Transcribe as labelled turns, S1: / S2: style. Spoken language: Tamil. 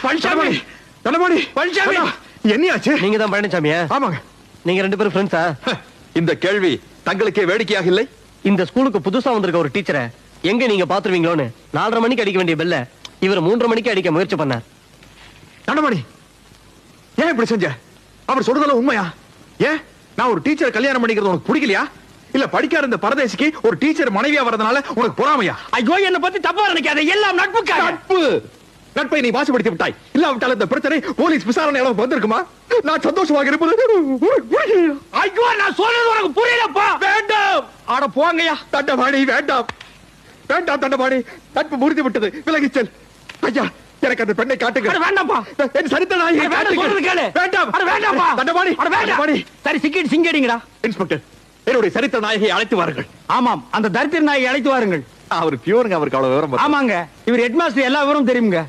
S1: பழனிசாமி தண்டபாணி பழனிசாமி என்னையாச்சு?
S2: நீங்க தான் பழனிசாமியா?
S1: ஆமாங்க.
S2: நீங்க 2 பேரும் ஃப்ரெண்ட்ஸா?
S1: இந்த கேள்வி தங்களுக்கே வேடிக்கையாக இல்லை?
S2: இந்த ஸ்கூலுக்கு புதுசா வந்திருக்க ஒரு டீச்சரை எங்க நீங்க பாத்துருவீங்களோன்னு 4:30 மணிக்கு அடிக்க வேண்டிய பெல்ல இவர் 3:30 மணிக்கு அடிக்க முயற்சி பண்ணார்.
S1: தண்டபாணி ஏன் இப்படி செஞ்ச? அவர் சொல்றதெல்லாம் உண்மையா? ஏன் நான் ஒரு டீச்சர் கல்யாணம் பண்ணிக்கிறது உனக்கு பிடிக்கலையா? இல்ல படிக்காத இந்த பரதேசிக்கு ஒரு டீச்சர் மனைவியா வரதுனால உனக்கு பொறாமையா?
S3: ஐயோ என்ன பத்தி தப்பா நினைக்காத, எல்லாம் நட்புக்காக.
S1: நட்பு நட்பை நீ வாசப்படுத்தி விட்டாய். இல்லாவிட்டால் இந்த பிரச்சனை போலீஸ் விசாரணை அளவுக்கு வந்திருக்குமா? நான் சந்தோஷமாக இருப்பது
S3: ஐயோ நான் சொல்றது உனக்கு புரியலப்பா.
S1: வேண்டாம்.
S3: ஆட போங்கயா.
S1: தண்டபாணி வேண்டாம் வேண்டாம். தண்டபாணி நட்பு முறிந்து விட்டது, விலகிச் செல். ஐயா எனக்கு அந்த பெண்ணை காட்டுங்க.
S3: வேண்டாம்ப்பா.
S1: என் சரித்த நாயை காட்டுங்க. வேண்டாம்.
S3: வேண்டாம்ப்பா.
S1: தண்டபாணி
S3: வேண்டாம். சரி சிக்கிட்டு சிங்கடிங்கடா.
S1: இன்ஸ்பெக்டர் என்னுடைய சரித்திர நாயகை அழைத்து வாருங்கள்.
S3: ஆமாம், அந்த தரித்திர நாயை அழைத்து வாருங்கள்.
S1: அவர் பியூருங்க, அவருக்கு அவ்வளவு விவரம்.
S3: ஆமாங்க, இவர் ஹெட்மாஸ்டர் எல்லா விவரம் தெரியுங்க.